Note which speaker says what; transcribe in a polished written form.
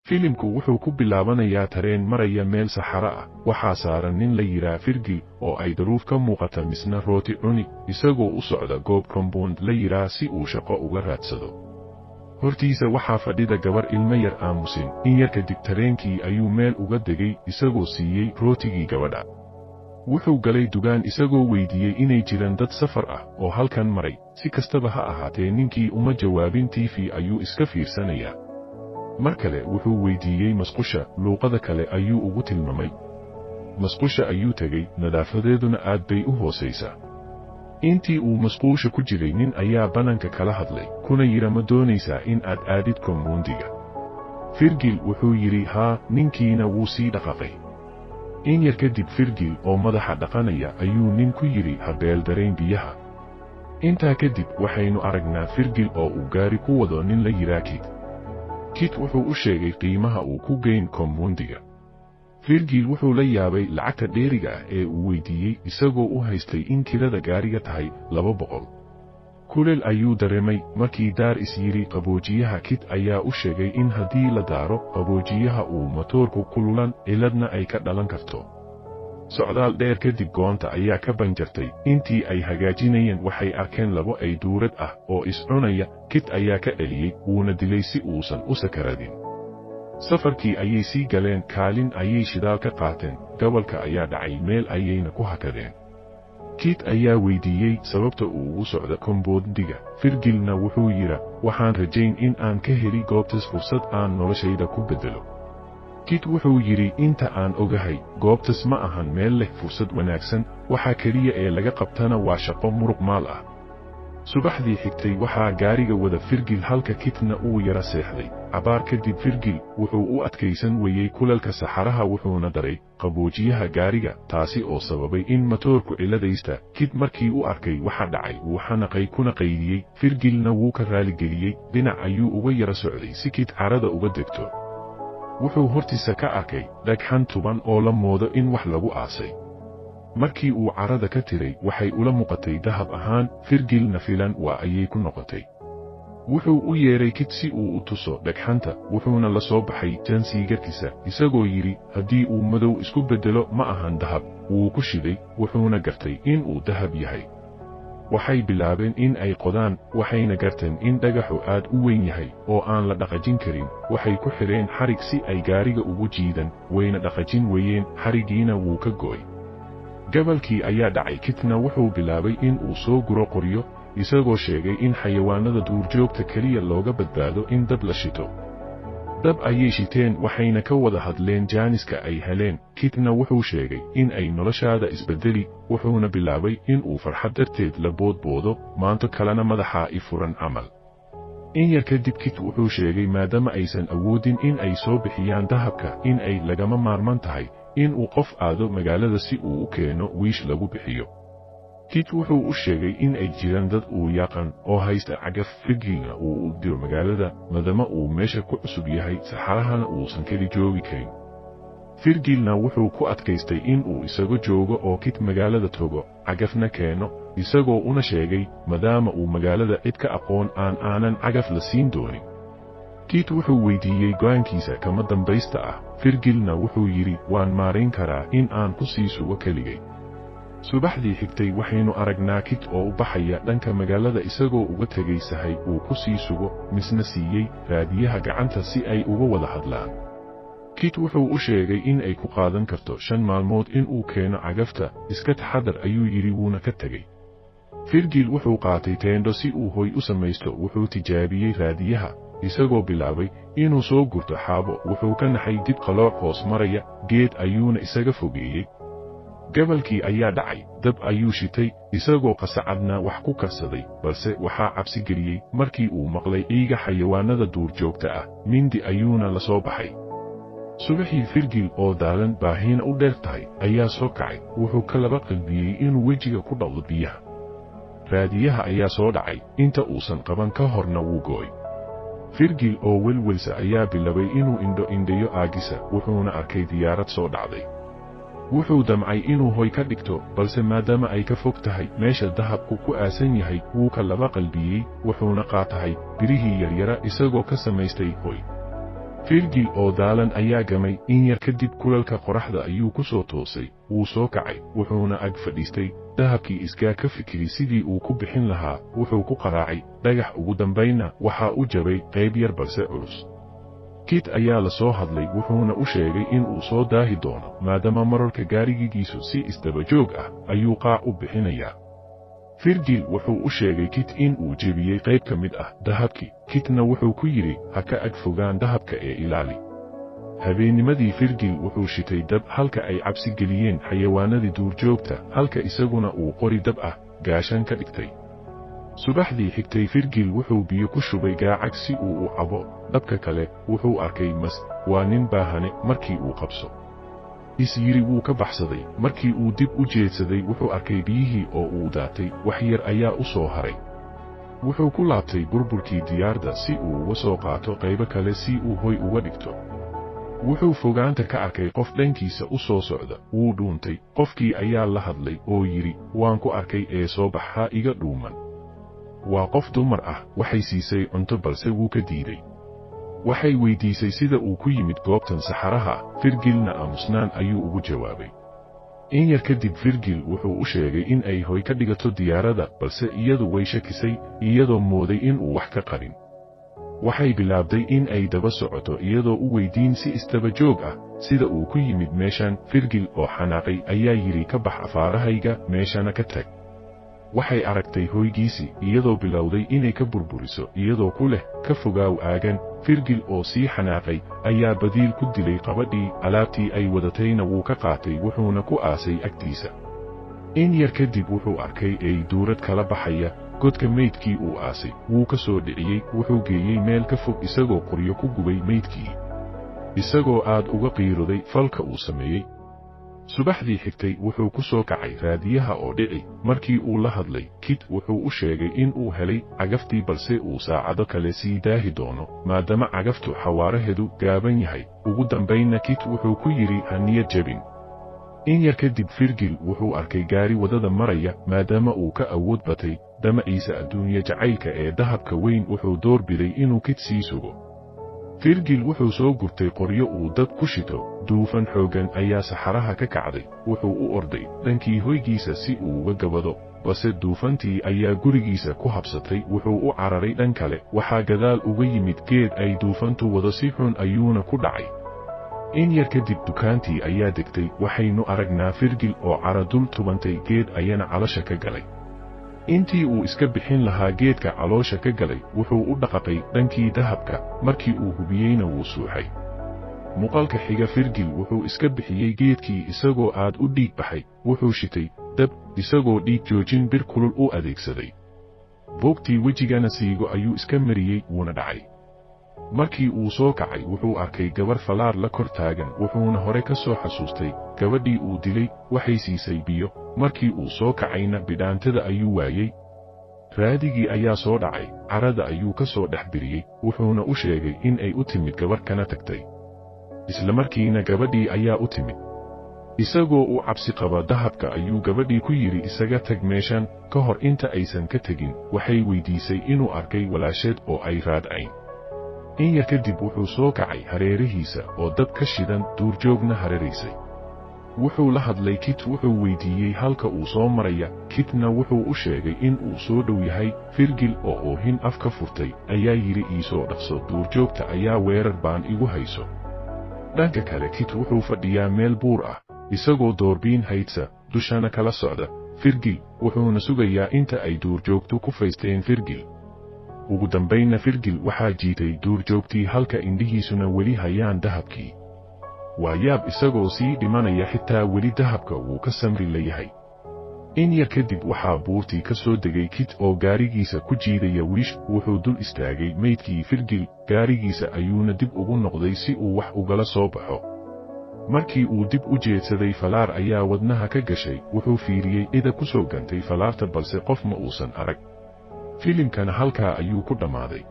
Speaker 1: filimku wuxuu ku bilaabanayaa tareen maraya meel saxaro ah, waxaa saaran nin la yidhaa Virgil oo ay daruuf ka muuqata misna rooti cuni, isagoo u socda goob compound la yidhaa si uu shaqo uga raadsado. Hortiisa waxaa fadhida gabar ilmo yar aamusin, in yar kadib tareenkii ayuu meel uga degay isagoo siiyey rootigii gabadha. Wuxuu galay dugaan isagoo weydiiyey inay jiraan dad safar ah oo halkan maray, si kastaba ha ahaatee ninkii uma jawaabin. TV ayuu iska fiirsanayaa. mar kale wuxuu weydiiyey masqusha, luuqada kale ayuu ugu tilmaamay. masqusha ayuu tegey, nadaafadeeduna aad bay u hoosaysaa. intii uu masquusha ku jiray nin ayaa bannaanka kala hadlay, kuna yidhi ma doonaysaa in aad aadid compoundiga. Virgil wuxuu yidhi haa, ninkiina wuu sii dhaqaaqay. in yar kadib Virgil oo madaxa dhaqanaya ayuu nin ku yidhi ha beeldarayn biyaha. intaa kadib waxaynu aragnaa Virgil oo uu gaari ku wado nin la yidhaa Kit. Kit wuxuu u sheegay qiimaha uu ku geyn compoundiga. Virgil wuxuu la yaabay lacagta dheeriga ah ee uu weydiiyey isagoo u haystay in kirada gaariga tahay 200. kuleel ayuu dareemay markii daar is yidhi qaboojiyaha. Kit ayaa u sheegay in haddii la daaro qaboojiyaha uu matoorku kululan, ciladna ay ka dhalan karto. socdaal dheer kadib goonta ayaa ka banjartay. intii ay hagaajinayeen waxay arkeen labo ay duurad ah oo is cunaya. Kit ayaa ka dhaliyey, wuuna dilay si uusan u sakaradin. safarkii ayay sii galeen, kaalin ayay shidaal ka qaateen, gobolka ayaa dhacay, meel ayayna ku hakadeen. Kit ayaa weydiiyey sababta uu u socdo compoundiga. Virgilna wuxuu yidhi waxaan rajayn in aan ka heli goobtaas fursad aan noloshayda ku beddelo. Kit wuxuu yidhi inta aan ogahay, goobtaas ma ahan meel leh fursad wanaagsan, waxa keliya ee laga qabtana waa shaqo muruq maal ah. subaxdii xigtay waxaa gaariga wada Virgil halka Kitna uu yara seexday. cabaar kadib Virgil wuxuu u adkaysan weeyey kulalka saxaraha wuxuuna daray qaboojiyaha gaariga, taasi oo sababay in matoorku ciladaysta. Kit markii uu arkay waxa dhacay wuu xanaqay kuna qaydiyey. Virgilna wuu ka raaligeliyey, dhinac ayuu uga yara socday si Kit carada uga degto. wuxuu hortiisa ka arkay dhagxan tuban oo la moodo in wax lagu aasay. markii uu carada ka tiray waxay ula muuqatay dahab ahaan. Virgilna filan waa ayay ku noqotay. wuxuu u yeeray Kit si uu u tuso dhagxanta, wuxuuna la soo baxay jansiigarkiisa isagoo yidhi haddii uu madow isku beddelo ma ahan dahab. wuu ku shiday, wuxuuna gartay in uu dahab yahay. waxay bilaabeen in ay qodaan, waxayna garteen in dhagaxu aad u weyn yahay oo aan la dhaqajin karin. waxay ku xidheen xarig si ay gaariga ugu jiidan, wayna dhaqajin weeyeen, xarigiina wuu ka go'ay. gabalkii ayaa dhacay. Kitna wuxuu bilaabay in uu soo guro qoryo, isagoo sheegay in xayawaanada duurjoogta keliya looga badbaado in dab la shito. dab ayay shiteen, waxayna ka wada hadleen jaaniska ay heleen. Kitna wuxuu sheegay in ay noloshaada isbedeli, wuxuuna bilaabay in uu farxad darteed la boodboodo, maanto kalena madaxa i furan camal. in yar kadib Kit wuxuu sheegay maadaama aysan awoodin in ay soo bixiyaan dahabka, in ay lagama maarmaan tahay in uu qof aado magaalada si uu u keeno wiish lagu bixiyo. Kit wuxuu u sheegay in ay jiraan dad uu yaqaan oo haysta cagaf. Virgilna uu u diro magaalada, maadaama uu meesha ku cusub yahay, saxarahana uusan keli joogi karin. Virgilna wuxuu ku adkaystay in uu isaga joogo oo Kit magaalada tago, cagafna keeno, isagoo una sheegay maadaama uu magaalada cid ka aqoon aanan cagaf la siin doonin. Kit wuxuu weydiiyey go'aankiisa kama dambaysta ah. Virgilna wuxuu yidhi waan maarayn karaa in aan ku sii sugo keligay. subaxdii xigtay waxaynu aragnaa Kit oo u baxaya dhanka magaalada isagoo uga tegay sahay uu ku sii sugo, misna siiyey raadiyaha gacanta si ay uga wada hadlaan. Kit wuxuu u sheegay in ay ku qaadan karto 5 maalmood in uu keeno cagafta, iska taxadar ayuu yidhi wuuna ka tegay. Virgil wuxuu qaatay teendo si uu hoy u samaysto. wuxuu tijaabiyey raadiyaha, isagoo bilaabay inuu soo gurto xaabo. wuxuu ka naxay dib qalooc hoos maraya, geed ayuuna isaga fogeeyey. gabalkii ayaa dhacay, dab ayuu shitay, isagoo qasacadna wax ku karsaday, balse waxaa cabsi geliyey markii uu maqlay ciiga xayawaanada duurjoogta ah. mindi ayuuna la soo baxay. subaxii Virgil oo daalan baahina u dheer tahay ayaa soo kacay. wuxuu ka laba qalbiyey inuu wejiga ku dhaqdo biyaha. raadiyaha ayaa soo dhacay, inta uusan qaban ka horna wuu go'ay. Virgil oo welwelsa ayaa bilaabay inuu indho-indheeyo aagisa, wuxuuna arkay diyaarad soo dhacday. wuxuu damcay inuu hoy ka dhigto, balse maadaama ay ka fog tahay meesha dahabku ku aasan yahay, wuu ka laba qalbiyey, wuxuuna qaatahay birihii yaryara isagoo ka samaystay hoy. Virgil oo daalan ayaa gamay in yar kadib kulalka qoraxda ayuu ku soo toosay, wuu soo kacay, wuxuuna ag fadhiistay dahabkii iskaa ka fikiri sidii uu ku bixin lahaa, wuxuu ku qaraacay dhagax ugu dambayna waxaa u jabay qayb yar balse culus. Kit ayaa la soo hadlay wuxuuna u sheegay in uu soo daahi doono maadaama mararka gaarigiisu si isdaba joog ah ayuu qaac u bixinayaa. Virgil wuxuu u sheegay Kit in uu jebiyey qayb ka mid ah dahabkii, Kitna wuxuu ku yidhi ha ka ag fogaan dahabka ee ilaali. Habeennimadii Virgil wuxuu shitay dab halka ay cabsi geliyeen xayawaanadii duurjoogta, halka isaguna uu qori dab ah gaashan ka dhigtay. Subaxdii xigtay Virgil wuxuu biyo ku shubay gaacag si uu u cabo, dabka kale wuxuu arkay mas, waa nin baahane markii uu qabso yiri wuu ka baxsaday, markii uu dib u jeedsaday wuxuu arkay biyihii oo uu daatay, wax yar ayaa u soo haray. Wuxuu ku laabtay burburkii diyaarda si uu uga soo qaato qaybo kale si uu hoy uga dhigto. Wuxuu fogaanta ka arkay qof dhankiisa u soo socda, wuu dhuuntay, qofkii ayaa la hadlay oo yidhi waan ku arkay ee soo baxa iga dhuuman. Waa qof dumar ah, waxay siisay cunto balse wuu ka diiday. Waxay weydiisay sida uu ku yimid goobtan saxaraha, Virgilna aamusnaan ayuu ugu jawaabay. In yar kadib Virgil wuxuu u sheegay in ay hoy ka dhigato diyaaradda, balse iyadu way shakisay, iyadoo mooday in uu wax ka qarin. Waxay bilaabday in ay daba socoto iyadoo u weydiin si isdaba joog ah sida uu ku yimid meeshan. Virgil oo xanaaqay ayaa yidhi ka bax afaarahayga, meeshana ka tag. Waxay aragtay hoygiisii, iyadoo bilowday inay ka burburiso, iyadoo ku leh ka fogaaw aagan. Virgil oo sii xanaaqay ayaa badiil ku dilay qabadhii, alaabtii ay wadatayna wuu ka qaatay wuxuuna ku aasay agtiisa. In yar kadib wuxuu arkay ay duurad kala baxaya, godka meydkii uu aasay, wuu ka soo dhiciyey, wuxuu geeyey meel ka fog isagoo qoryo ku gubay meydkii. Isagoo aad uga qiiroday falka uu sameeyey. Subaxdii xigtay wuxuu ku soo kacay raadiyaha oo dhici, markii uu la hadlay Kit wuxuu u sheegay in uu helay cagaftii balse uu saacado kale sii daahi doono, maadaama cagaftu xawaaraheedu gaaban yahay. Ugu dambayna Kit wuxuu ku yidhi ha niyad jabin. In yar kadib Virgil wuxuu arkay gaari wadada maraya, maadaama uu ka awood batay damaciisa adduunya jacaylka ee dahabka weyn wuxuu doorbiday inuu Kit sii sugo. Virgil wuxuu soo gurtay qoryo uu dad ku shito, duufan xooggan ayaa saxaraha ka kacday, wuxuu u orday dhankii hoygiisa si uu uga gabado, balse duufantii ayaa gurigiisa ku habsatay, wuxuu u cararay dhan kale, waxaa gadaal uga yimid geed ay duufantu wado si xun ayuuna ku dhacay. In yar kadib dukaantii ayaa degtay, waxaynu aragnaa Virgil oo cara dul tubantay geed ayana caloosha ka galay. Intii uu iska bixin lahaa geedka caloosha ka galay, wuxuu u dhaqaaqay dhankii dahabka, markii uu hubiyeyna wuu suuxay. Muuqaalka xiga Virgil wuxuu iska bixiyey geedkii isagoo aad u dhiig baxay, wuxuu shitay dab, isagoo dhiig joojin bir kulul u adeegsaday. Boogtii wejigana siigo ayuu iska mariyey, wuuna dhacay. Markii uu soo kacay wuxuu arkay gabar falaar la kor taagan, wuxuuna hore ka soo xasuustay gabadhii uu dilay, waxay siisay biyo. Markii uu soo kacayna bidhaantada ayuu waayey. Raadigii ayaa soo dhacay, carada ayuu ka soo dhex biriyey, wuxuuna u sheegay in ay u timid gabar kana tagtay. Isla markiina gabadhii ayaa u timid. Isagoo u cabsi qaba dahabka ayuu gabadhii ku yidhi isaga tag meeshan, ka hor inta aysan ka tegin, waxay weydiisay inuu arkay walaasheed oo ay raadcayn. In yar kadib wuxuu soo kacay hareerihiisa oo dab ka shidan, duurjoogna hareeraysay. Wuxuu la hadlay Kit, wuxuu weydiiyey halka uu soo maraya, Kitna wuxuu u sheegay in uu soo dhow yahay. Virgil oo oohin afka furtay ayaa yidhi iisoo dhaqso, duurjoogta ayaa weerar baan igu hayso. Dhanka kale Kit wuxuu fadhiyaa meel buur ah, isagoo doorbiin haydsa, dushana kala socda Virgil, wuxuuna sugayaa inta ay duurjoogtu ku faysteen Virgil. Ugu dambayna Virgil waxaa jiitay duurjoogtii halka indhihiisuna weli hayaan dahabkii. Waa yaab isagoo sii dhimanaya, xitaa weli dahabka wuu ka samri layahay. In yar kadib waxaa buurtii ka soo degay Kit oo gaarigiisa ku jiidaya wiish, wuxuu dul istaagay meydkii Virgil, gaarigiisa ayuuna dib ugu noqday si uu wax ugala soo baxo. Markii uu dib u jeedsaday falaar ayaa wadnaha ka gashay, wuxuu fiiriyey ida ku soo gantay falaarta balse qof ma uusan arag. Filimkana halkaa ayuu ku dhammaaday.